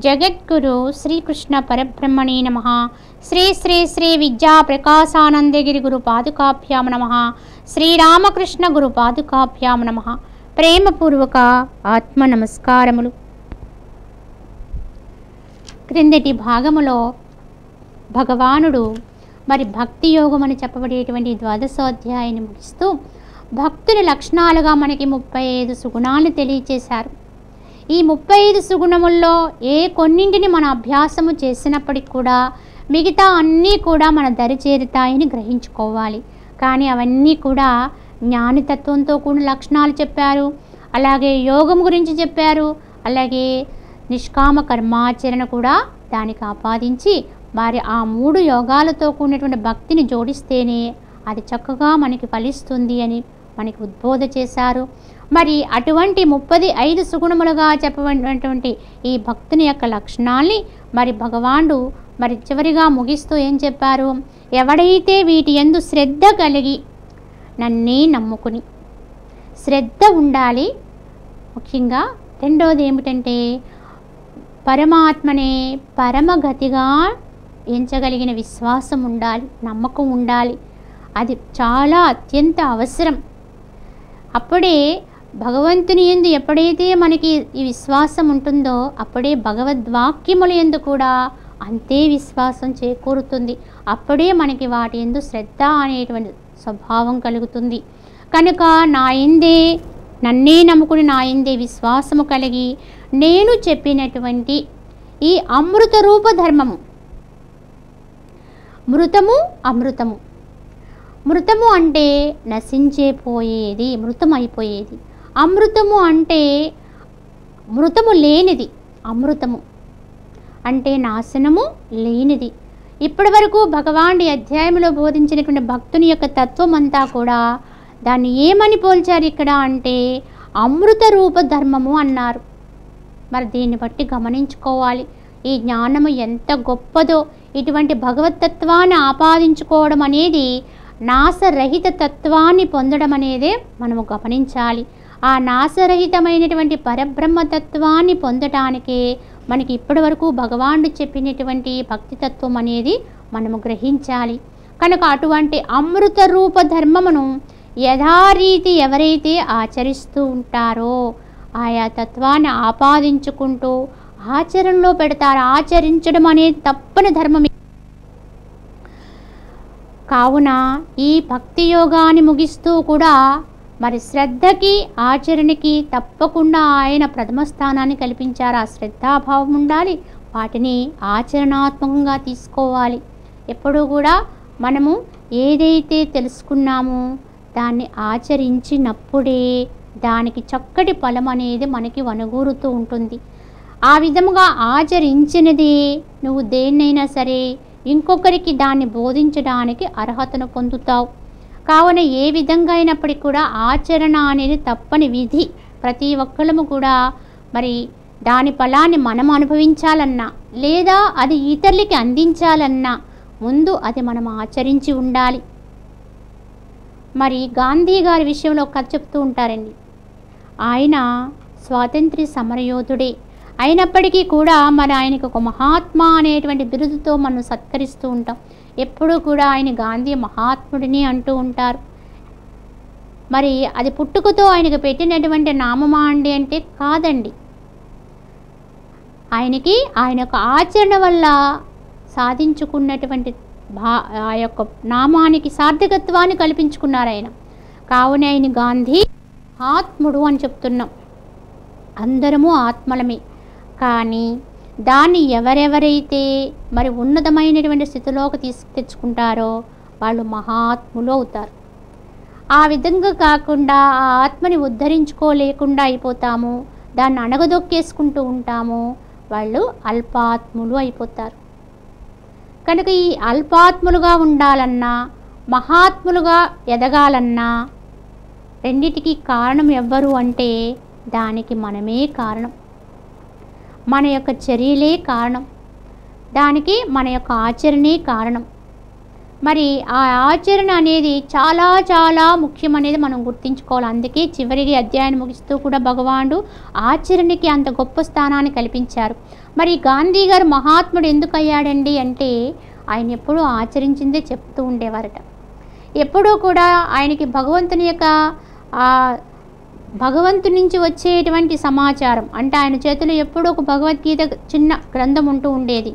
జగద్గురు శ్రీకృష్ణ పరబ్రహ్మణే నమః. శ్రీ శ్రీ శ్రీ విద్యా ప్రకాశానందగిరి గురు పాదుకాభ్యాం నమః. శ్రీరామకృష్ణ గురు పాదుకాభ్యాం నమః. ప్రేమపూర్వక ఆత్మ నమస్కారములు. క్రిందటి భాగములో భగవానుడు భక్తి యోగం అని చెప్పబడేటువంటి ద్వాదశోధ్యాయాన్ని ముగిస్తూ భక్తుల లక్షణాలుగా మనకి 35 సుగుణాలను తెలియచేశారు. ఈ 35 సుగుణముల్లో ఏ కొన్నింటిని మన అభ్యాసము చేసినప్పటికి కూడా మిగతా అన్నీ కూడా మన దరి చేరుతాయని గ్రహించుకోవాలి. కానీ అవన్నీ కూడా జ్ఞానితత్వంతో కూడిన లక్షణాలు చెప్పారు. అలాగే యోగం గురించి చెప్పారు. అలాగే నిష్కామ కర్మాచరణ కూడా దానికి ఆపాదించి మరి ఆ 3 యోగాలతో కూడినటువంటి భక్తిని జోడిస్తేనే అది చక్కగా మనకి ఫలిస్తుంది అని మనకి ఉద్బోధ చేశారు. మరి అటువంటి 35 సుగుణములుగా చెప్పబడినటువంటి ఈ భక్తుని యొక్క లక్షణాల్ని భగవానుడు చివరిగా ముగిస్తూ ఏం చెప్పారు? ఎవడైతే వీటి యందు శ్రద్ధ కలిగి నన్నే నమ్ముకుని, శ్రద్ధ ఉండాలి. ముఖ్యంగా రెండోది ఏమిటంటే పరమాత్మనే పరమగతిగా ఎంచగలిగిన విశ్వాసం ఉండాలి, నమ్మకం ఉండాలి. అది చాలా అత్యంత అవసరం. అప్పుడే భగవంతుని యందు ఎప్పుడైతే మనకి ఈ విశ్వాసం ఉంటుందో అప్పుడే భగవద్వాక్యముల యందు కూడా అంతే విశ్వాసం చేకూరుతుంది. అప్పుడే మనకి వాటి యందు శ్రద్ధ అనేటువంటి స్వభావం కలుగుతుంది. కనుక నన్నే నమ్ముకుని నా యందే విశ్వాసము కలిగి నేను చెప్పినటువంటి ఈ అమృత రూప ధర్మము, మృతము అమృతము, మృతము అంటే నశించేపోయేది, మృతమైపోయేది. అమృతము అంటే మృతము లేనిది, అమృతము అంటే నాశనము లేనిది. ఇప్పటి వరకు భగవానుడి అధ్యాయంలో బోధించినటువంటి భక్తుని యొక్క తత్వం అంతా కూడా దాన్ని ఏమని పోల్చారు ఇక్కడ అంటే అమృత రూప ధర్మము అన్నారు. దీన్ని బట్టి గమనించుకోవాలి ఈ జ్ఞానము ఎంత గొప్పదో. ఇటువంటి భగవతత్వాన్ని ఆపాదించుకోవడం అనేది నాశరహిత తత్వాన్ని పొందడం అనేదే మనము గమనించాలి. ఆ నాశరహితమైనటువంటి పరబ్రహ్మతత్వాన్ని పొందటానికే మనకి ఇప్పటి వరకు భగవానుడు చెప్పినటువంటి భక్తితత్వం అనేది మనము గ్రహించాలి. కనుక అటువంటి అమృత రూప ధర్మమును యథారీతి ఎవరైతే ఆచరిస్తూ ఉంటారో ఆయా తత్వాన్ని ఆపాదించుకుంటూ ఆచరణలో పెడతారు. ఆచరించడం అనేది తప్పని ధర్మమే. కావున ఈ భక్తి యోగాన్ని ముగిస్తూ కూడా శ్రద్ధకి ఆచరణకి తప్పకుండా ఆయన ప్రథమ స్థానాన్ని కల్పించారు. ఆ శ్రద్ధాభావం ఉండాలి, వాటిని ఆచరణాత్మకంగా తీసుకోవాలి. ఎప్పుడూ కూడా మనము ఏదైతే తెలుసుకున్నామో దాన్ని ఆచరించినప్పుడే దానికి చక్కటి ఫలం అనేది మనకి వనగూరుతూ ఉంటుంది. ఆ విధముగా ఆచరించినది నువ్వు దేన్నైనా సరే ఇంకొకరికి దాన్ని బోధించడానికి అర్హతను పొందుతావు. కావున ఏ విధంగా అయినప్పటికీ కూడా ఆచరణ అనేది తప్పని విధి. ప్రతి ఒక్కళ్ళము కూడా దాని ఫలాన్ని మనం అనుభవించాలన్నా లేదా అది ఇతరులకి అందించాలన్నా ముందు అది మనం ఆచరించి ఉండాలి. గాంధీ గారి విషయంలో ఒక కథ చెప్తూ ఉంటారండి. ఆయన స్వాతంత్ర్య సమరయోధుడే అయినప్పటికీ కూడా ఆయనకు ఒక మహాత్మా అనేటువంటి బిరుదుతో మనం సత్కరిస్తూ ఉంటాం. ఎప్పుడూ కూడా ఆయన గాంధీ మహాత్ముడిని అంటూ ఉంటారు. అది పుట్టుకతో ఆయనకు పెట్టినటువంటి నామమా అండి అంటే కాదండి. ఆయన యొక్క ఆచరణ వల్ల సాధించుకున్నటువంటి ఆ యొక్క నామానికి సార్థకత్వాన్ని కల్పించుకున్నారు ఆయన. కావున ఆయన గాంధీ ఆత్ముడు అని చెప్తున్నాం. అందరము ఆత్మలమే. కానీ దాన్ని ఎవరెవరైతే ఉన్నతమైనటువంటి స్థితిలోకి తెచ్చుకుంటారో వాళ్ళు మహాత్ములు అవుతారు. ఆ విధంగా కాకుండా ఆ ఆత్మని ఉద్ధరించుకోలేకుండా అయిపోతాము, దాన్ని అణగదొక్కేసుకుంటూ ఉంటాము, వాళ్ళు అల్పాత్ములు అయిపోతారు. కనుక ఈ అల్పాత్ములుగా ఉండాలన్నా మహాత్ములుగా ఎదగాలన్నా రెండిటికి కారణం ఎవ్వరు అంటే దానికి మనమే కారణం. మన యొక్క చర్యలే కారణం, దానికి మన యొక్క ఆచరణే కారణం. మరి ఆ ఆచరణ అనేది చాలా చాలా ముఖ్యమనేది మనం గుర్తుంచుకోవాలి. అందుకే చివరికి అధ్యాయాన్ని ముగిస్తూ కూడా భగవానుడు ఆచరణకి అంత గొప్ప స్థానాన్ని కల్పించారు. మరి గాంధీ గారు మహాత్ముడు ఎందుకు అయ్యాడండి అంటే ఆయన ఎప్పుడూ ఆచరించిందే చెప్తూ ఉండేవారట. ఎప్పుడూ కూడా ఆయనకి భగవంతుని యొక్క భగవంతుని నుంచి వచ్చేటువంటి సమాచారం అంటే ఆయన చేతిలో ఎప్పుడూ ఒక భగవద్గీత చిన్న గ్రంథం ఉంటూ ఉండేది.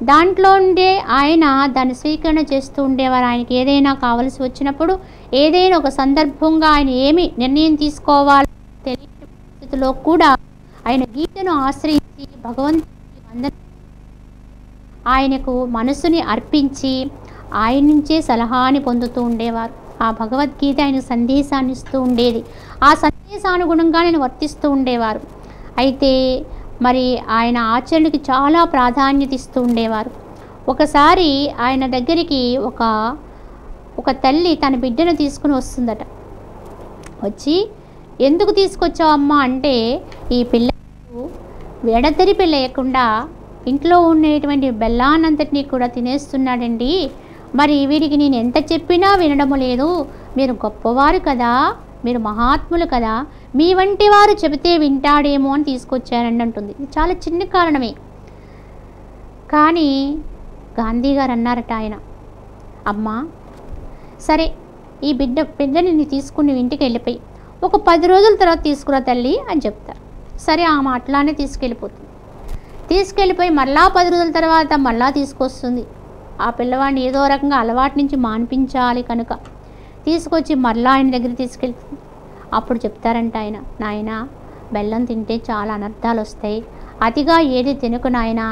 దాంట్లో ఉండే ఆయన దాన్ని స్వీకరణ చేస్తూ ఉండేవారు. ఆయనకి ఏదైనా కావలసి వచ్చినప్పుడు ఏదైనా ఒక సందర్భంగా ఆయన ఏమి నిర్ణయం తీసుకోవాలో తెలియని పరిస్థితిలో కూడా ఆయన గీతను ఆశ్రయించి భగవంతుని వందన ఆయనకు మనసుని అర్పించి ఆయన నుంచే సలహాని పొందుతూ ఉండేవారు. ఆ భగవద్గీత ఆయన సందేశాన్ని ఇస్తూ ఉండేది. ఆ సందేశానుగుణంగా ఆయన వర్తిస్తూ ఉండేవారు. అయితే మరి ఆయన ఆచరణకి చాలా ప్రాధాన్యత ఇస్తూ ఉండేవారు. ఒకసారి ఆయన దగ్గరికి ఒక తల్లి తన బిడ్డను తీసుకుని వస్తుందట. వచ్చి ఎందుకు తీసుకొచ్చావమ్మా అంటే ఈ పిల్లలు ఎడతెరిపి లేకుండా ఇంట్లో ఉండేటువంటి బెల్లాన్నంతటినీ కూడా తినేస్తున్నాడండి. మరి వీడికి నేను ఎంత చెప్పినా వినడము లేదు. మీరు గొప్పవారు కదా, మీరు మహాత్ములు కదా, మీ వంటి వారు చెబితే వింటాడేమో అని తీసుకొచ్చానండి అంటుంది. ఇది చాలా చిన్న కారణమే. కానీ గాంధీ గారు అన్నారట ఆయన, అమ్మా సరే ఈ బిడ్డని నీ తీసుకుని ఇంటికి వెళ్ళిపోయి ఒక 10 రోజుల తర్వాత తీసుకురా తల్లి అని చెప్తారు. సరే ఆమె అట్లానే తీసుకెళ్ళిపోయి మళ్ళా 10 రోజుల తర్వాత మళ్ళా తీసుకొస్తుంది. ఆ పిల్లవాడిని ఏదో రకంగా అలవాటు నుంచి మాన్పించాలి కనుక తీసుకొచ్చి మళ్ళా ఆయన దగ్గర తీసుకెళ్తుంది. అప్పుడు చెప్తారంట ఆయన, నాయన బెల్లం తింటే చాలా అనర్థాలు వస్తాయి, అతిగా ఏది తినకు నాయన,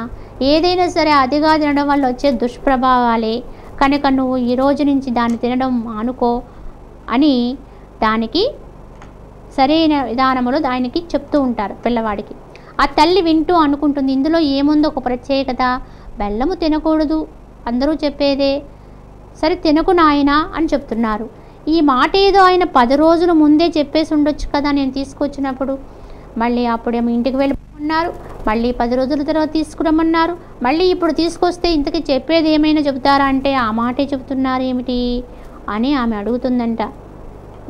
ఏదైనా సరే అతిగా తినడం వల్ల వచ్చే దుష్ప్రభావాలే కనుక నువ్వు ఈ రోజు నుంచి దాన్ని తినడం మానుకో అని దానికి సరైన విధానంలో ఆయనకి చెప్తూ ఉంటారు పిల్లవాడికి. ఆ తల్లి వింటూ అనుకుంటుంది, ఇందులో ఏముందో ఒక ప్రత్యేకత, బెల్లము తినకూడదు అందరూ చెప్పేదే, సరే తినకు నాయనా అని చెప్తున్నారు. ఈ మాట ఏదో ఆయన 10 రోజుల ముందే చెప్పేసి ఉండొచ్చు కదా నేను తీసుకొచ్చినప్పుడు. మళ్ళీ అప్పుడేమో ఇంటికి వెళ్ళిపోమన్నారు, మళ్ళీ 10 రోజుల తర్వాత తీసుకురమ్మన్నారు, మళ్ళీ ఇప్పుడు తీసుకొస్తే ఇంతకీ చెప్పేది ఏమైనా చెబుతారా అంటే ఆ మాటే చెబుతున్నారు ఏమిటి అని ఆమె అడుగుతుందంట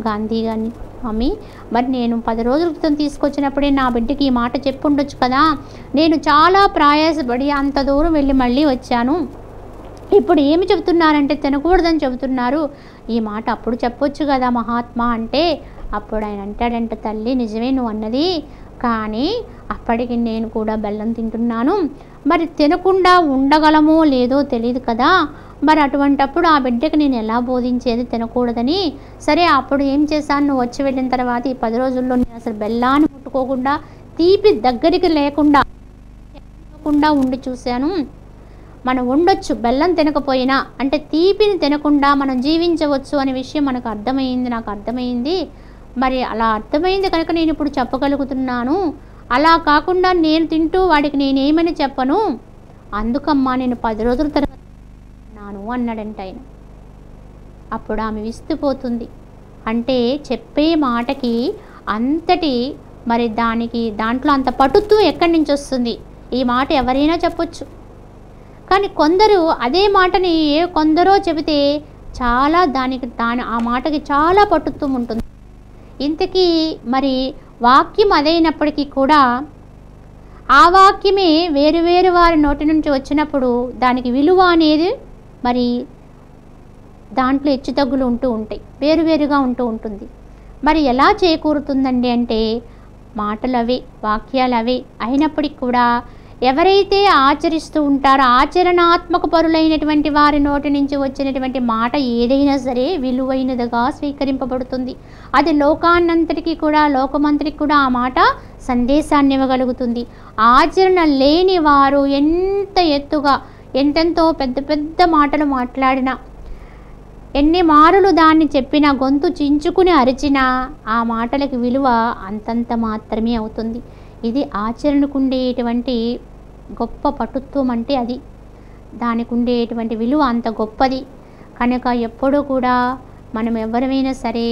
గాంధీ గారిని. మమ్మీ మరి నేను 10 రోజుల క్రితం తీసుకొచ్చినప్పుడే నా బిడ్డకి ఈ మాట చెప్పుండొచ్చు కదా, నేను చాలా ప్రయాసపడి అంత దూరం వెళ్ళి మళ్ళీ వచ్చాను, ఇప్పుడు ఏమి చెబుతున్నారంటే తినకూడదని చెబుతున్నారు, ఈ మాట అప్పుడు చెప్పొచ్చు కదా మహాత్మా అంటే అప్పుడు ఆయన అంటాడంట, తల్లి నిజమే నువ్వు అన్నది, కానీ అప్పటికి నేను కూడా బెల్లం తింటున్నాను, మరి తినకుండా ఉండగలమో లేదో తెలియదు కదా, మరి అటువంటప్పుడు ఆ బిడ్డకి నేను ఎలా బోధించేది తినకూడదని. సరే అప్పుడు ఏం చేశాను, నువ్వు వచ్చి వెళ్ళిన తర్వాత ఈ 10 రోజుల్లో నేను అసలు బెల్లాన్ని ముట్టుకోకుండా తీపి దగ్గరికి లేకుండా ఉండి చూశాను. మనం ఉండొచ్చు బెల్లం తినకపోయినా, అంటే తీపిని తినకుండా మనం జీవించవచ్చు అనే విషయం మనకు అర్థమైంది, నాకు అర్థమైంది. మరి అలా అర్థమైంది కనుక నేను ఇప్పుడు చెప్పగలుగుతున్నాను, అలా కాకుండా నేను తింటూ వాడికి నేనేమని చెప్పను, అందుకమ్మా నేను 10 రోజుల తర్వాత నాను అన్నాడంట ఆయన. అప్పుడు ఆమె విస్తుపోతుంది. అంటే చెప్పే మాటకి అంతటి మరి దాంట్లో అంత పటుత్వం ఎక్కడి నుంచి వస్తుంది? ఈ మాట ఎవరైనా చెప్పొచ్చు, కానీ కొందరు అదే మాటని కొందరో చెబితే చాలా ఆ మాటకి చాలా పటుత్వం ఉంటుంది. ఇంతకీ మరి వాక్యం అదైనప్పటికీ కూడా ఆ వాక్యమే వేరు వారి నోటి నుంచి వచ్చినప్పుడు దానికి విలువ అనేది మరి దాంట్లో హెచ్చుతగ్గులు ఉంటూ ఉంటాయి, వేరువేరుగా ఉంటూ ఉంటుంది. మరి ఎలా చేకూరుతుందండి అంటే మాటలు అవే, వాక్యాలు అవే అయినప్పటికీ కూడా ఎవరైతే ఆచరిస్తూ ఉంటారో ఆచరణాత్మక పరులైనటువంటి వారి నోటి నుంచి వచ్చినటువంటి మాట ఏదైనా సరే విలువైనదిగా స్వీకరింపబడుతుంది. అది లోకాన్నంతటికీ కూడా లోకమంతటికి కూడా ఆ మాట సందేశాన్ని ఇవ్వగలుగుతుంది. ఆచరణ లేని వారు ఎంత ఎత్తుగా ఎంతెంతో పెద్ద పెద్ద మాటలు మాట్లాడినా, ఎన్ని మారులు దాన్ని చెప్పినా, గొంతు చించుకుని అరిచినా ఆ మాటలకు విలువ అంతంత మాత్రమే అవుతుంది. ఇది ఆచరణకు ఉండేటువంటి గొప్ప పటుత్వం అంటే అది, దానికి ఉండేటువంటి విలువ అంత గొప్పది కనుక ఎప్పుడూ కూడా మనం ఎవరైనా సరే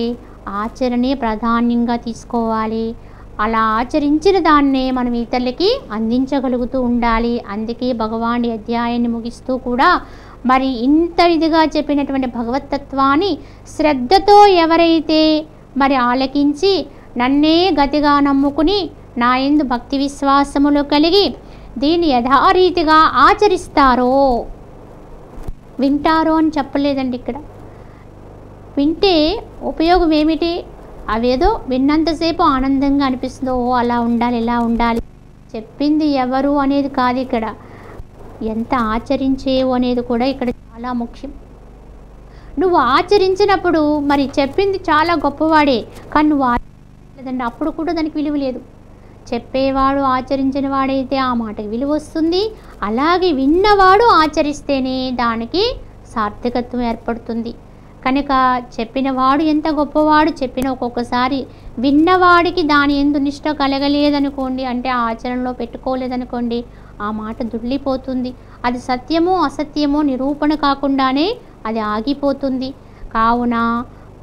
ఆచరణే ప్రాధాన్యంగా తీసుకోవాలి. అలా ఆచరించిన దాన్నే మనం ఇతరులకి అందించగలుగుతూ ఉండాలి. అందుకే భగవానుడి అధ్యాయాన్ని ముగిస్తూ కూడా మరి ఇంత ఇదిగా చెప్పినటువంటి భగవతత్వాన్ని శ్రద్ధతో ఎవరైతే మరి ఆలకించి నన్నే గతిగా నమ్ముకుని నా యందు భక్తి విశ్వాసములు కలిగి దీన్ని యథారీతిగా ఆచరిస్తారో, వింటారో అని చెప్పలేదండి ఇక్కడ. వింటే ఉపయోగం ఏమిటి? అవేదో విన్నంతసేపు ఆనందంగా అనిపిస్తుందో, ఓ అలా ఉండాలి ఇలా ఉండాలి, చెప్పింది ఎవరు అనేది కాదు ఇక్కడ, ఎంత ఆచరించేవు అనేది కూడా ఇక్కడ చాలా ముఖ్యం. నువ్వు ఆచరించినప్పుడు మరి చెప్పింది చాలా గొప్పవాడే, కానీ నువ్వు ఆచరించలేదండి, అప్పుడు కూడా దానికి విలువ లేదు. చెప్పేవాడు ఆచరించిన వాడైతే ఆ మాటకి విలువ వస్తుంది. అలాగే విన్నవాడు ఆచరిస్తేనే దానికి సార్థకత్వం ఏర్పడుతుంది. కనుక చెప్పినవాడు ఎంత గొప్పవాడు చెప్పిన ఒక్కొక్కసారి విన్నవాడికి దాని ఎందు నిష్ట కలగలేదనుకోండి, అంటే ఆచరణలో పెట్టుకోలేదనుకోండి, ఆ మాట దుళ్ళిపోతుంది. అది సత్యమో అసత్యమో నిరూపణ కాకుండానే అది ఆగిపోతుంది. కావున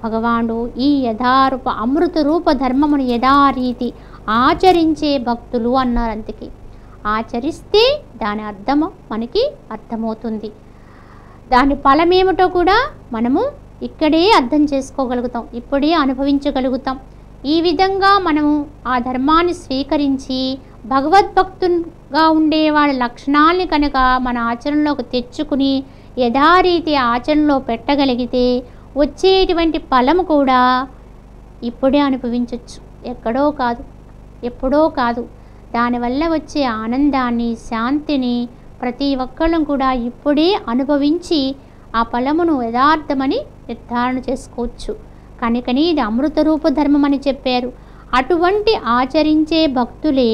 భగవానుడు ఈ యథారూప అమృత రూప ధర్మమును యథారీతి ఆచరించే భక్తులు అన్నారు. అందుకే ఆచరిస్తే దాని అర్థము మనకి అర్థమవుతుంది. దాని ఫలమేమిటో కూడా మనము ఇక్కడే అర్థం చేసుకోగలుగుతాం, ఇప్పుడే అనుభవించగలుగుతాం. ఈ విధంగా మనము ఆ ధర్మాన్ని స్వీకరించి భగవద్భక్తుగా ఉండే వాళ్ళ లక్షణాలని కనుక మన ఆచరణలోకి తెచ్చుకుని యథారీతి ఆచరణలో పెట్టగలిగితే వచ్చేటువంటి ఫలము కూడా ఇప్పుడే అనుభవించవచ్చు, ఎక్కడో కాదు, ఎప్పుడో కాదు. దానివల్ల వచ్చే ఆనందాన్ని, శాంతిని ప్రతి ఒక్కళ్ళం కూడా ఇప్పుడే అనుభవించి ఆ ఫలమును యథార్థమని నిర్ధారణ చేసుకోవచ్చు. కనుకని ఇది అమృత రూప ధర్మం అని చెప్పారు. అటువంటి ఆచరించే భక్తులే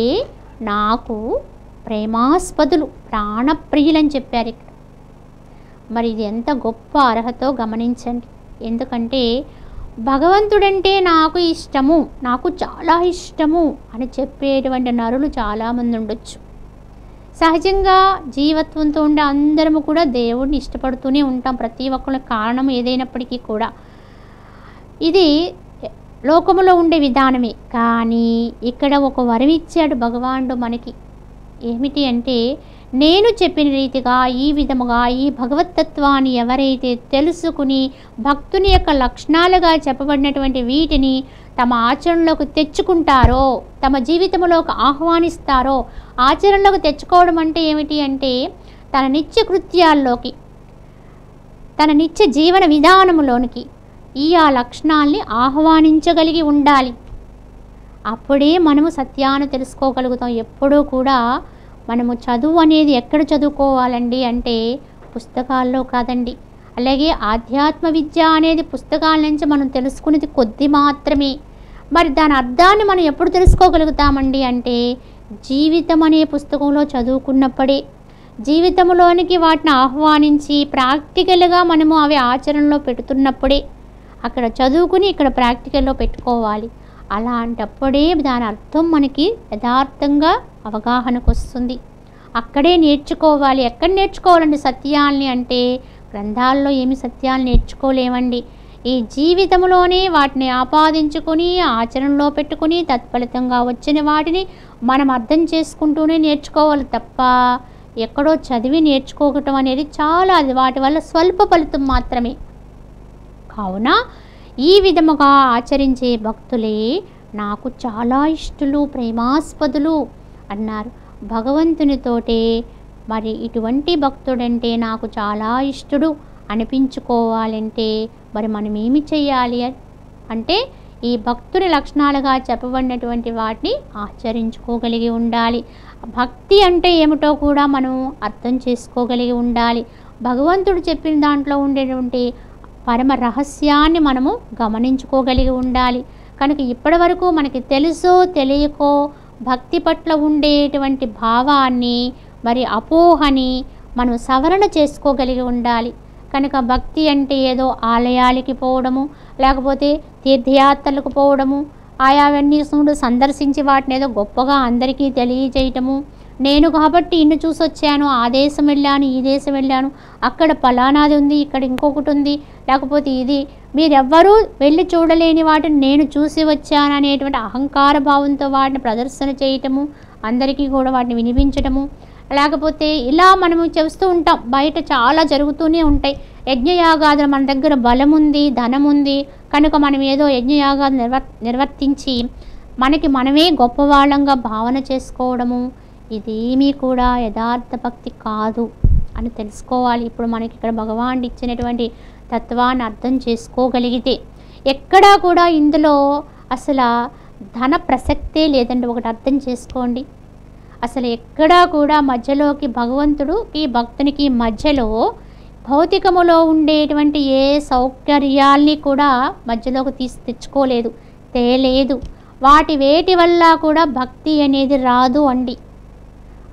నాకు ప్రేమాస్పదులు, ప్రాణప్రియులని చెప్పారు ఇక్కడ. మరి ఇది ఎంత గొప్ప అర్హతో గమనించండి. ఎందుకంటే భగవంతుడంటే నాకు ఇష్టము, నాకు చాలా ఇష్టము అని చెప్పేటువంటి నరులు చాలామంది ఉండొచ్చు. సహజంగా జీవత్వంతో ఉండే అందరము కూడా దేవుడిని ఇష్టపడుతూనే ఉంటాం, ప్రతి ఒక్కరి కారణం ఏదైనప్పటికీ కూడా. ఇది లోకములో ఉండే విధానమే. కానీ ఇక్కడ ఒక వరం ఇచ్చాడు భగవానుడు మనకి. ఏమిటి అంటే, నేను చెప్పిన రీతిగా ఈ విధముగా ఈ భగవతత్వాన్ని ఎవరైతే తెలుసుకుని భక్తుని యొక్క లక్షణాలుగా చెప్పబడినటువంటి వీటిని తమ ఆచరణలోకి తెచ్చుకుంటారో, తమ జీవితంలోకి ఆహ్వానిస్తారో. ఆచరణలోకి తెచ్చుకోవడం అంటే ఏమిటి అంటే, తన నిత్య కృత్యాల్లోకి, తన నిత్య జీవన విధానంలోనికి ఆ లక్షణాల్ని ఆహ్వానించగలిగి ఉండాలి. అప్పుడే మనము సత్యాన్ని తెలుసుకోగలుగుతాం. ఎప్పుడూ కూడా మనము చదువు అనేది ఎక్కడ చదువుకోవాలండి అంటే పుస్తకాల్లో కాదండి. అలాగే ఆధ్యాత్మ విద్య అనేది పుస్తకాల నుంచి మనం తెలుసుకునేది కొద్ది మాత్రమే. మరి దాని అర్థాన్ని మనం ఎప్పుడు తెలుసుకోగలుగుతామండి అంటే జీవితం అనే పుస్తకంలో చదువుకున్నప్పుడే, జీవితంలోనికి వాటిని ఆహ్వానించి ప్రాక్టికల్గా మనము అవి ఆచరణలో పెడుతున్నప్పుడే. అక్కడ చదువుకుని ఇక్కడ ప్రాక్టికల్లో పెట్టుకోవాలి. అలాంటప్పుడే దాని అర్థం మనకి యథార్థంగా అవగాహనకు వస్తుంది. అక్కడే నేర్చుకోవాలి. ఎక్కడ నేర్చుకోవాలండి సత్యాల్ని అంటే గ్రంథాల్లో ఏమి సత్యాలు నేర్చుకోలేమండి. ఈ జీవితంలోనే వాటిని ఆపాదించుకొని ఆచరణలో పెట్టుకుని తత్ఫలితంగా వచ్చిన వాటిని మనం అర్థం చేసుకుంటూనే నేర్చుకోవాలి తప్ప ఎక్కడో చదివి నేర్చుకోవటం అనేది చాలా, అది వాటి వల్ల స్వల్ప ఫలితం మాత్రమే. కావున ఈ విధముగా ఆచరించే భక్తులే నాకు చాలా ఇష్టలు, ప్రేమాస్పదులు అన్నారు. భగవంతునితోటే మరి ఇటువంటి భక్తుడంటే నాకు చాలా ఇష్టడు అనిపించుకోవాలంటే మరి మనం ఏమి చేయాలి అంటే ఈ భక్తుని లక్షణాలుగా చెప్పబడినటువంటి వాటిని ఆచరించుకోగలిగి ఉండాలి. భక్తి అంటే ఏమిటో కూడా మనం అర్థం చేసుకోగలిగి ఉండాలి. భగవంతుడు చెప్పిన దాంట్లో ఉండేటువంటి పరమ రహస్యాన్ని మనము గమనించుకోగలిగి ఉండాలి. కనుక ఇప్పటి వరకు మనకి తెలుసో తెలియకో భక్తి పట్ల ఉండేటువంటి భావాన్ని మరి అపోహని మనం సవరణ చేసుకోగలిగి ఉండాలి. కనుక భక్తి అంటే ఏదో ఆలయాలకి పోవడము, లేకపోతే తీర్థయాత్రలకు పోవడము, ఆయా సందర్శించి వాటిని ఏదో గొప్పగా అందరికీ తెలియజేయటము, నేను కాబట్టి ఇన్ని చూసి వచ్చాను, ఆ దేశం వెళ్ళాను, ఈ దేశం వెళ్ళాను, అక్కడ పలానాది ఉంది, ఇక్కడ ఇంకొకటి ఉంది, లేకపోతే ఇది, మీరెవ్వరూ వెళ్ళి చూడలేని వాటిని నేను చూసి వచ్చాను అనేటువంటి అహంకార భావంతో వాటిని ప్రదర్శన చేయటము, అందరికీ కూడా వాటిని వినిపించటము, లేకపోతే ఇలా మనము చేస్తూ ఉంటాం. బయట చాలా జరుగుతూనే ఉంటాయి. యజ్ఞయాగాదులు మన దగ్గర బలం ఉంది, ధనం ఉంది కనుక మనం ఏదో యజ్ఞయాగాలు నిర్వర్తించి మనకి మనమే గొప్పవాళ్ళంగా భావన చేసుకోవడము, ఇదేమీ కూడా యథార్థ భక్తి కాదు అని తెలుసుకోవాలి. ఇప్పుడు మనకి ఇక్కడ భగవానుడు ఇచ్చినటువంటి తత్వాన్ని అర్థం చేసుకోగలిగితే ఎక్కడా కూడా ఇందులో అసలు ధన ప్రసక్తే లేదండి. ఒకటి అర్థం చేసుకోండి, అసలు ఎక్కడా కూడా మధ్యలోకి భగవంతుడికి భక్తునికి మధ్యలో భౌతికములో ఉండేటువంటి ఏ సౌకర్యాల్ని కూడా మధ్యలోకి తెచ్చుకోలేదు, తేలేదు. వేటి వల్ల కూడా భక్తి అనేది రాదు అండి.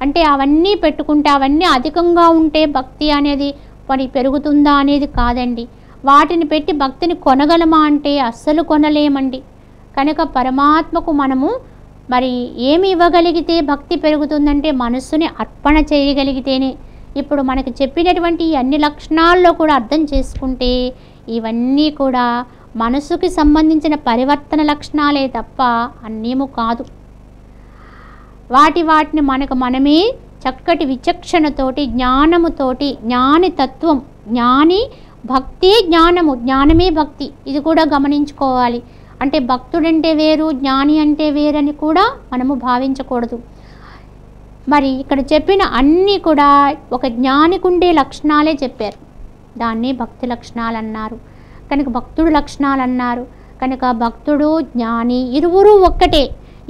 అంటే అవన్నీ పెట్టుకుంటే అవన్నీ అధికంగా ఉంటే భక్తి అనేది పని పెరుగుతుందా అనేది కాదండి. వాటిని పెట్టి భక్తిని కొనగలమా అంటే అస్సలు కొనలేమండి. కనుక పరమాత్మకు మనము మరి ఏమి ఇవ్వగలిగితే భక్తి పెరుగుతుందంటే మనస్సుని అర్పణ చేయగలిగితేనే. ఇప్పుడు మనకి చెప్పినటువంటి అన్ని లక్షణాల్లో కూడా అర్థం చేసుకుంటే ఇవన్నీ కూడా మనసుకి సంబంధించిన పరివర్తన లక్షణాలే తప్ప అన్నేమో కాదు. వాటిని మనకు మనమే చక్కటి విచక్షణతోటి జ్ఞానముతోటి, జ్ఞాని తత్వం, జ్ఞాని భక్తి జ్ఞానము, జ్ఞానమే భక్తి, ఇది కూడా గమనించుకోవాలి. అంటే భక్తుడంటే వేరు, జ్ఞాని అంటే వేరని కూడా మనము భావించకూడదు. మరి ఇక్కడ చెప్పిన అన్నీ కూడా ఒక జ్ఞానికి ఉండే లక్షణాలే చెప్పారు, దాన్ని భక్తి లక్షణాలు అన్నారు. కనుక భక్తుడు లక్షణాలు అన్నారు. కనుక భక్తుడు జ్ఞాని ఇరువురు ఒక్కటే,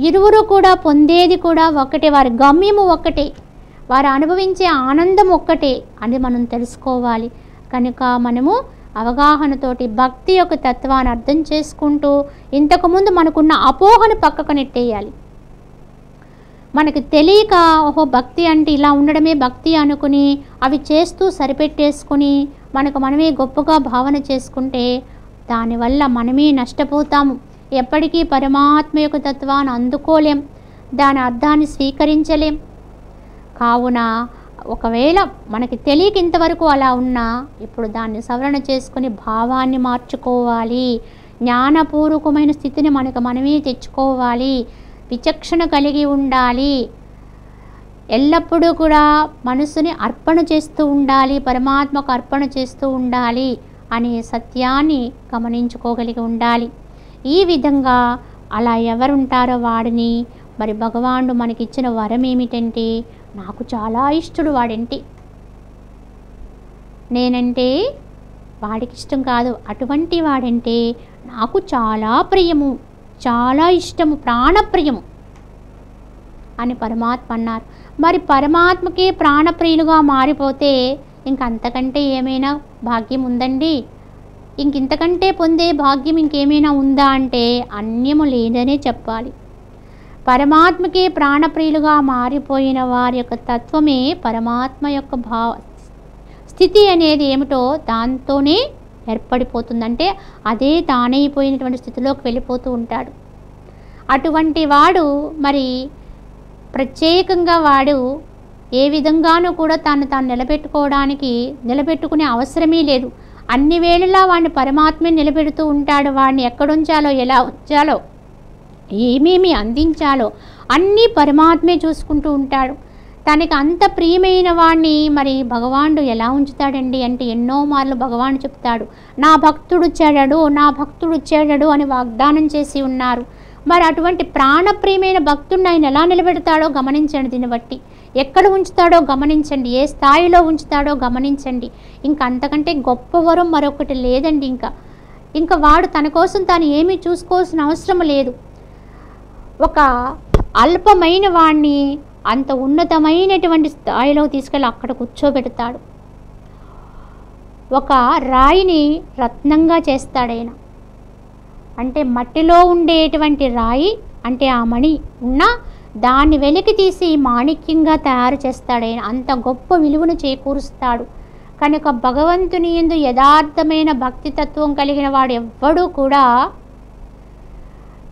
ఇరువురు కూడా పొందేది కూడా ఒకటే, వారి గమ్యము ఒక్కటే, వారు అనుభవించే ఆనందం ఒక్కటే అని మనం తెలుసుకోవాలి. కనుక మనము అవగాహనతోటి భక్తి యొక్క తత్వాన్ని అర్థం చేసుకుంటూ ఇంతకుముందు మనకున్న అపోహను పక్కకు నెట్టేయాలి. మనకు తెలియక ఓహో భక్తి అంటే ఇలా ఉండడమే భక్తి అనుకుని అవి చేస్తూ సరిపెట్టేసుకుని మనకు మనమే గొప్పగా భావన చేసుకుంటే దానివల్ల మనమే నష్టపోతాము. ఎప్పటికీ పరమాత్మ యొక్క తత్వాన్ని అందుకోలేం, దాని అర్థాన్ని స్వీకరించలేం. కావున ఒకవేళ మనకి తెలియక ఇంతవరకు అలా ఉన్నా ఇప్పుడు దాన్ని సవరణ చేసుకుని భావాన్ని మార్చుకోవాలి. జ్ఞానపూర్వకమైన స్థితిని మనకు మనమే తెచ్చుకోవాలి. విచక్షణ కలిగి ఉండాలి. ఎల్లప్పుడూ కూడా మనసుని అర్పణ చేస్తూ ఉండాలి, పరమాత్మకు అర్పణ చేస్తూ ఉండాలి అనే సత్యాన్ని గమనించుకోగలిగి ఉండాలి. ఈ విధంగా అలా ఎవరుంటారో వాడిని మరి భగవానుడు మనకిచ్చిన వరం ఏమిటంటే, నాకు చాలా ఇష్టడు వాడంటే, నేనంటే వాడికి ఇష్టం కాదు, అటువంటి వాడంటే నాకు చాలా ప్రియము, చాలా ఇష్టము, ప్రాణప్రియము అని పరమాత్మ అన్నారు. మరి పరమాత్మకే ప్రాణప్రియులుగా మారిపోతే ఇంకంతకంటే ఏమైనా భాగ్యం ఉందండి? ఇంకింతకంటే పొందే భాగ్యం ఇంకేమైనా ఉందా అంటే అన్యము లేదనే చెప్పాలి. పరమాత్మకే ప్రాణప్రియులుగా మారిపోయిన వారి యొక్క తత్వమే పరమాత్మ యొక్క స్థితి అనేది ఏమిటో దాంతోనే ఏర్పడిపోతుందంటే అదే తానైపోయినటువంటి స్థితిలోకి వెళ్ళిపోతూ ఉంటాడు. అటువంటి వాడు మరి ప్రత్యేకంగా వాడు ఏ విధంగానూ కూడా తాను నిలబెట్టుకునే అవసరమే లేదు. అన్ని వేళలా వాడిని పరమాత్మే నిలబెడుతూ ఉంటాడు. వాడిని ఎక్కడుంచాలో, ఎలా ఉంచాలో, ఏమేమి అందించాలో అన్నీ పరమాత్మే చూసుకుంటూ ఉంటాడు. తనకి అంత ప్రియమైన వాడిని మరి భగవానుడు ఎలా ఉంచుతాడండి అంటే ఎన్నో మార్లు భగవానుడు చెప్తాడు, నా భక్తుడు చెడడు అని వాగ్దానం చేసి ఉన్నారు. మరి అటువంటి ప్రాణప్రియమైన భక్తుడిని ఆయన ఎలా నిలబెడతాడో గమనించండి. దీన్ని బట్టి ఎక్కడ ఉంచుతాడో గమనించండి, ఏ స్థాయిలో ఉంచుతాడో గమనించండి. ఇంకా అంతకంటే గొప్ప వరం మరొకటి లేదండి. ఇంకా వాడు తన కోసం తాను ఏమీ చూసుకోవాల్సిన అవసరం లేదు. ఒక అల్పమైన వాణ్ణి అంత ఉన్నతమైనటువంటి స్థాయిలో తీసుకెళ్ళి అక్కడ కూర్చోబెడతాడు. ఒక రాయిని రత్నంగా చేస్తాడైన, అంటే మట్టిలో ఉండేటువంటి రాయి అంటే ఆ మణి ఉన్న దాన్ని వెలికి తీసి మాణిక్యంగా తయారు చేస్తాడైన, అంత గొప్ప విలువను చేకూరుస్తాడు. కనుక భగవంతుని యందు యథార్థమైన భక్తితత్వం కలిగిన వాడు ఎవ్వడూ కూడా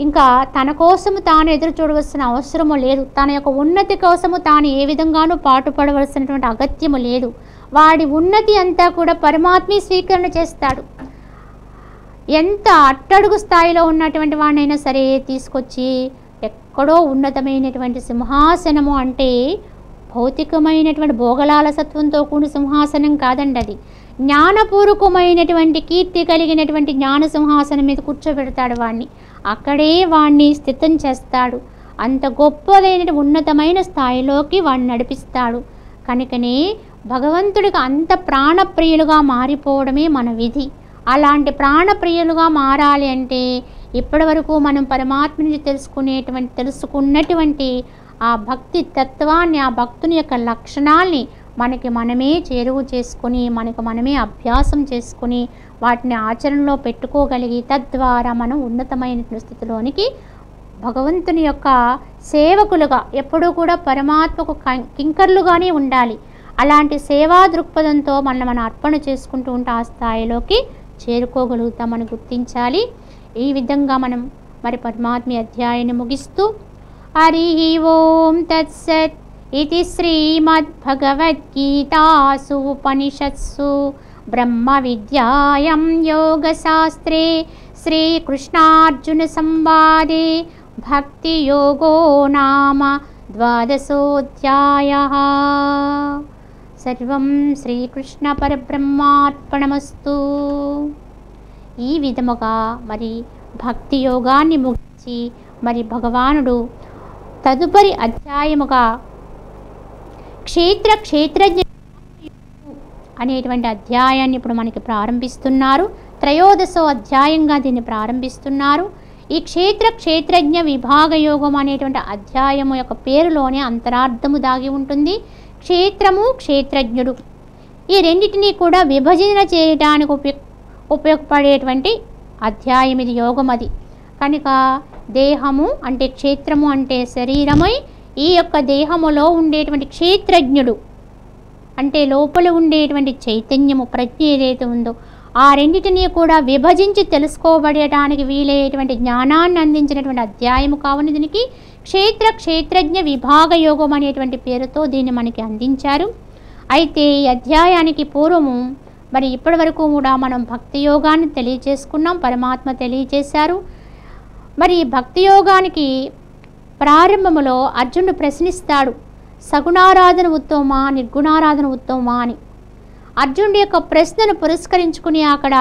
ఇంకా తన కోసము తాను ఎదురు చూడవలసిన అవసరము లేదు. తన యొక్క ఉన్నతి కోసము తాను ఏ విధంగానూ పాటుపడవలసినటువంటి అగత్యము లేదు. వాడి ఉన్నతి అంతా కూడా పరమాత్మే స్వీకరణ చేస్తాడు. ఎంత అట్టడుగు స్థాయిలో ఉన్నటువంటి వాడినైనా సరే తీసుకొచ్చి ఎక్కడో ఉన్నతమైనటువంటి సింహాసనము అంటే భౌతికమైనటువంటి భోగలాలసత్వంతో కూడిన సింహాసనం కాదండి అది. జ్ఞానపూర్వకమైనటువంటి కీర్తి కలిగినటువంటి జ్ఞాన సింహాసనం మీద కూర్చోబెడతాడు వాణ్ణి. అక్కడే వాణ్ణి స్థితం చేస్తాడు. అంత గొప్పదైన ఉన్నతమైన స్థాయిలోకి వాణ్ణి నడిపిస్తాడు. కనుకనే భగవంతుడికి అంత ప్రాణప్రియులుగా మారిపోవడమే మన విధి. అలాంటి ప్రాణప్రియులుగా మారాలి అంటే ఇప్పటి వరకు మనం పరమాత్మ నుంచి తెలుసుకున్నటువంటి ఆ భక్తి తత్వాన్ని, ఆ భక్తుని యొక్క లక్షణాల్ని మనకి మనమే చేరువు చేసుకొని, మనకు మనమే అభ్యాసం చేసుకొని, వాటిని ఆచరణలో పెట్టుకోగలిగి తద్వారా మనం ఉన్నతమైన స్థితిలోనికి భగవంతుని యొక్క సేవకులుగా ఎప్పుడూ కూడా పరమాత్మకు కింకర్లుగానే ఉండాలి. అలాంటి సేవా దృక్పథంతో మనం అర్పణ చేసుకుంటూ ఉంటే ఆ స్థాయిలోకి చేరుకోగలుగుతామని గుర్తించాలి. ఈ విధంగా మనం మరి పరమాత్మ అధ్యాయాన్ని ముగిస్తూ హరి ఓం తత్సత్ ఇది శ్రీమద్భగవద్గీతాసు ఉపనిషత్సు బ్రహ్మ విద్యాయాం యోగశాస్త్రే శ్రీకృష్ణార్జున సంవాదే భక్తి యోగో నామ ద్వాదశోధ్యాయః. సర్వం శ్రీకృష్ణ పరబ్రహ్మార్పణమస్తు. ఈ విధముగా మరి భక్తి యోగాన్ని ముగించి మరి భగవానుడు తదుపరి అధ్యాయముగా క్షేత్రజ్ఞ అనేటువంటి అధ్యాయాన్ని ఇప్పుడు మనకి ప్రారంభిస్తున్నారు. త్రయోదశో అధ్యాయంగా దీన్ని ప్రారంభిస్తున్నారు. ఈ క్షేత్రజ్ఞ విభాగ యోగం అనేటువంటి అధ్యాయము యొక్క పేరులోనే అంతరార్థము దాగి ఉంటుంది. క్షేత్రము, క్షేత్రజ్ఞుడు, ఈ రెండింటినీ కూడా విభజన చేయడానికి ఉపయోగపడేటువంటి అధ్యాయం ఇది, యోగం అది. కనుక దేహము అంటే క్షేత్రము అంటే శరీరమై, ఈ యొక్క దేహములో ఉండేటువంటి క్షేత్రజ్ఞుడు అంటే లోపల ఉండేటువంటి చైతన్యము, ప్రజ్ఞ ఏదైతే ఉందో ఆ రెండింటినీ కూడా విభజించి తెలుసుకోబడటానికి వీలయ్యేటువంటి జ్ఞానాన్ని అందించినటువంటి అధ్యాయము కావున దీనికి క్షేత్రజ్ఞ విభాగ యోగం అనేటువంటి పేరుతో దీన్ని మనకి అందించారు. అయితే ఈ అధ్యాయానికి పూర్వము మరి ఇప్పటి వరకు కూడా మనం భక్తి యోగాన్ని తెలియచేసుకున్నాం, పరమాత్మ తెలియచేశారు. మరి భక్తి యోగానికి ప్రారంభములో అర్జునుడు ప్రశ్నిస్తాడు, సగుణారాధన ఉత్తమమా, నిర్గుణారాధన ఉత్తమమా అని. అర్జునుడి యొక్క ప్రశ్నను పురస్కరించుకుని అక్కడ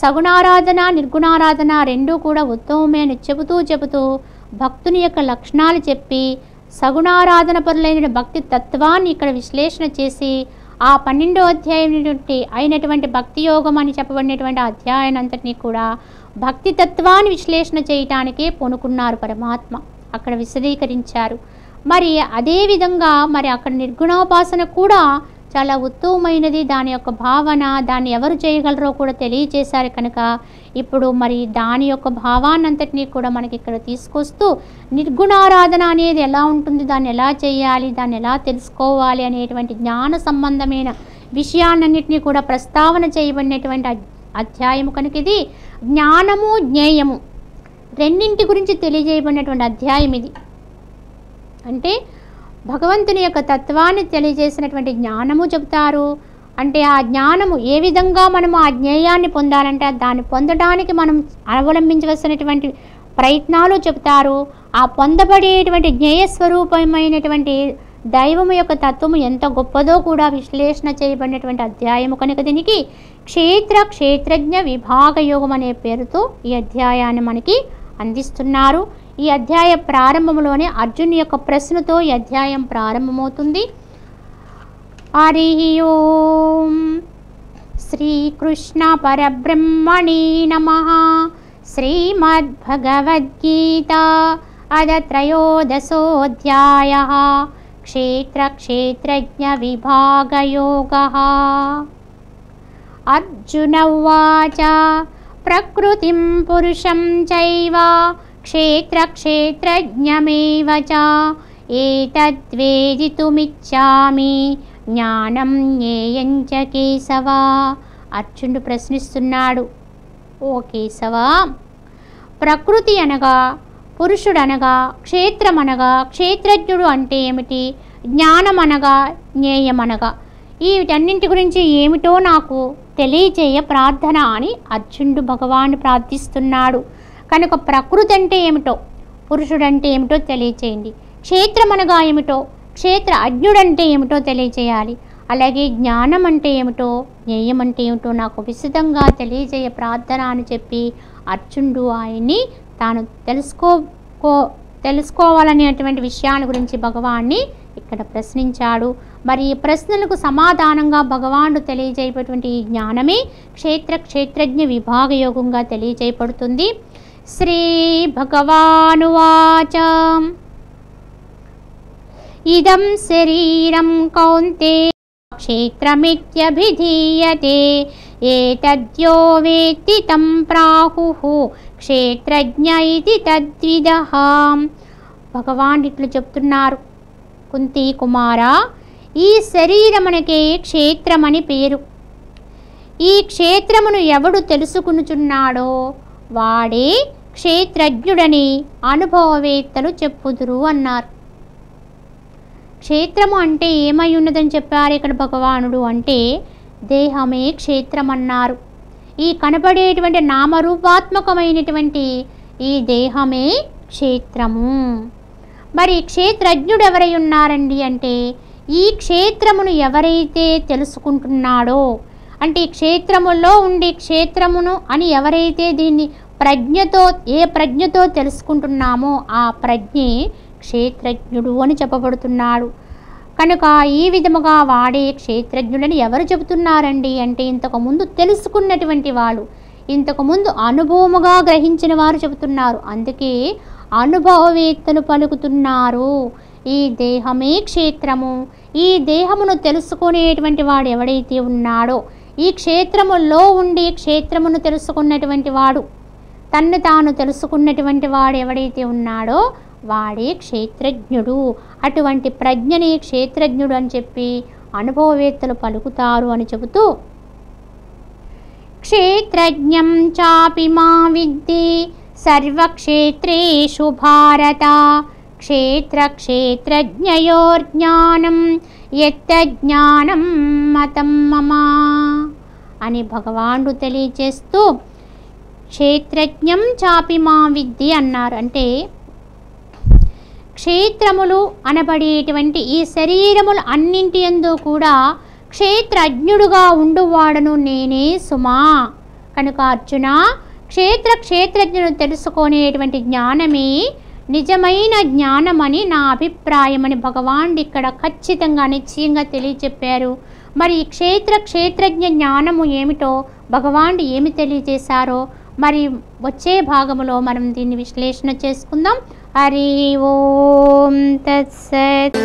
సగుణారాధన, నిర్గుణారాధన రెండూ కూడా ఉత్తమమే అని చెబుతూ భక్తుని యొక్క లక్షణాలు చెప్పి సగుణారాధన పరులైన భక్తి తత్వాన్ని ఇక్కడ విశ్లేషణ చేసి ఆ 12వ అధ్యాయం అయినటువంటి భక్తి యోగం అని చెప్పబడినటువంటి అధ్యాయాన్ని అంతటినీ కూడా భక్తి తత్వాన్ని విశ్లేషణ చేయటానికే పూనుకున్నారు పరమాత్మ, అక్కడ విశదీకరించారు. మరి అదేవిధంగా మరి అక్కడ నిర్గుణోపాసన కూడా చాలా ఉత్తమమైనది, దాని యొక్క భావన, దాన్ని ఎవరు చేయగలరో కూడా తెలియచేశారు. కనుక ఇప్పుడు మరి దాని యొక్క భావాన్నంతటినీ కూడా మనకి ఇక్కడ తీసుకొస్తూ నిర్గుణారాధన అనేది ఎలా ఉంటుంది, దాన్ని ఎలా చేయాలి, దాన్ని ఎలా తెలుసుకోవాలి అనేటువంటి జ్ఞాన సంబంధమైన విషయాలన్నింటినీ కూడా ప్రస్తావన చేయబడినటువంటి అధ్యాయము. కనుక ఇది జ్ఞానము, జ్ఞేయము రెండింటి గురించి తెలియజేయబడినటువంటి అధ్యాయం ఇది. అంటే భగవంతుని యొక్క తత్వాన్ని తెలియజేసినటువంటి జ్ఞానము చెబుతారు. అంటే ఆ జ్ఞానము ఏ విధంగా మనము ఆ జ్ఞేయాన్ని పొందాలంటే దాన్ని పొందడానికి మనం అవలంబించవలసినటువంటి ప్రయత్నాలు చెబుతారు. ఆ పొందబడేటువంటి జ్ఞేయ స్వరూపమైనటువంటి దైవము యొక్క తత్వము ఎంత గొప్పదో కూడా విశ్లేషణ చేయబడినటువంటి అధ్యాయము. కనుక దీనికి క్షేత్రజ్ఞ విభాగ యోగం అనే పేరుతో ఈ అధ్యాయాన్ని మనకి అందిస్తున్నారు. ఈ అధ్యాయ ప్రారంభంలోనే అర్జున్ యొక్క ప్రశ్నతో ఈ అధ్యాయం ప్రారంభమవుతుంది. హరి ఓం శ్రీకృష్ణ పరబ్రహ్మణే నమః. శ్రీమద్భగవద్గీత అద త్రయోదశోऽధ్యాయః. క్షేత్రజ్ఞ విభాగ యోగః. అర్జున ఉవాచ ప్రకృతిం పురుషం చైవ క్షేత్రజ్ఞమేవ చ ఏతద్వేదితుమిచ్ఛామి జ్ఞానం జ్ఞేయం చ కేశవ. అర్జునుడు ప్రశ్నిస్తున్నాడు, ఓ కేశవ, ప్రకృతి అనగా, పురుషుడు అనగా, క్షేత్రం అనగా, క్షేత్రజ్ఞుడు అంటే ఏమిటి, జ్ఞానం అనగా, జ్ఞేయం అనగా, వీటన్నింటి గురించి ఏమిటో నాకు తెలియచేయ ప్రార్థన అని అర్జునుడు భగవాన్ని ప్రార్థిస్తున్నాడు. కనుక ప్రకృతి అంటే ఏమిటో, పురుషుడు అంటే ఏమిటో తెలియచేయండి, క్షేత్రం అనగా ఏమిటో, క్షేత్ర అజ్ఞుడంటే ఏమిటో తెలియజేయాలి. అలాగే జ్ఞానం అంటే ఏమిటో, జ్ఞేయం అంటే ఏమిటో నాకు విశదంగా తెలియజేయ ప్రార్థన అని చెప్పి అర్జునుడు ఆయన్ని తాను తెలుసుకోవాలనేటువంటి విషయాల గురించి భగవాన్ని ఇక్కడ ప్రశ్నించాడు. మరి ఈ ప్రశ్నలకు సమాధానంగా భగవానుడు తెలియజేయబడినటువంటి ఈ జ్ఞానమే క్షేత్రజ్ఞ విభాగ యోగంగా తెలియజేయబడుతుంది. శ్రీ భగవానువాచ ఇదం శరీరం కౌంతేయ క్షేత్రమిత్యభిధీయతే ఏతద్యో వేత్తి తం ప్రాహుః క్షేత్రజ్ఞ ఇతి తద్విదః. భగవాన్ ఇట్లు చెప్తున్నారు, కుంతి కుమార, ఈ శరీరమునకే క్షేత్రమని పేరు. ఈ క్షేత్రమును ఎవడు తెలుసుకునుచున్నాడో వాడే క్షేత్రజ్ఞుడని అనుభవవేత్తలు చెప్పుదురు అన్నారు. క్షేత్రము అంటే ఏమై ఉన్నదని చెప్పారు ఇక్కడ భగవానుడు అంటే దేహమే క్షేత్రం అన్నారు. ఈ కనబడేటువంటి నామరూపాత్మకమైనటువంటి ఈ దేహమే క్షేత్రము. మరి క్షేత్రజ్ఞుడు ఎవరై ఉన్నారండి అంటే ఈ క్షేత్రమును ఎవరైతే తెలుసుకుంటున్నాడో, అంటే ఈ క్షేత్రములో ఉండి క్షేత్రమును అని ఎవరైతే దీన్ని ఏ ప్రజ్ఞతో తెలుసుకుంటున్నామో ఆ ప్రజ్ఞే క్షేత్రజ్ఞుడు అని చెప్పబడుతున్నాడు. కనుక ఈ విధముగా వాడే క్షేత్రజ్ఞుడని ఎవరు చెబుతున్నారండి అంటే ఇంతకుముందు తెలుసుకున్నటువంటి వాళ్ళు, ఇంతకుముందు అనుభవముగా గ్రహించిన వారు చెబుతున్నారు. అందుకే అనుభవవేత్తలు పలుకుతున్నారు, ఈ దేహమే క్షేత్రము. ఈ దేహమును తెలుసుకునేటువంటి వాడు ఎవడైతే ఉన్నాడో, ఈ క్షేత్రములో ఉండి క్షేత్రమును తెలుసుకున్నటువంటి వాడు, తన్ను తాను తెలుసుకున్నటువంటి వాడు ఎవడైతే ఉన్నాడో వాడే క్షేత్రజ్ఞుడు. అటువంటి ప్రజ్ఞని క్షేత్రజ్ఞుడు అని చెప్పి అనుభవవేత్తలు పలుకుతారు అని చెబుతూ, క్షేత్రజ్ఞం చాపి మా విద్ధి సర్వక్షేత్రేషు భారత క్షేత్రజ్ఞయోర్జ్ఞానం యత్తజ్ఞానం మతం మమ అని భగవానుడు తెలియజేస్తూ క్షేత్రజ్ఞం చాపి మా విద్ధి అన్నారు. అంటే క్షేత్రములు అనబడేటువంటి ఈ శరీరములు అన్నింటి యందు కూడా క్షేత్రజ్ఞుడుగా ఉండువాడను నేనే సుమా. కనుక అర్జున, క్షేత్రజ్ఞుడు తెలుసుకునేటువంటి జ్ఞానమే నిజమైన జ్ఞానమని నా అభిప్రాయమని భగవానుడు ఇక్కడ ఖచ్చితంగా నిశ్చయంగా తెలియచెప్పారు. మరి ఈ క్షేత్రజ్ఞ జ్ఞానము ఏమిటో భగవానుడు ఏమి తెలియజేశారో మరి వచ్చే భాగములో మనం దీన్ని విశ్లేషణ చేసుకుందాం. హరి ఓం తత్సత్.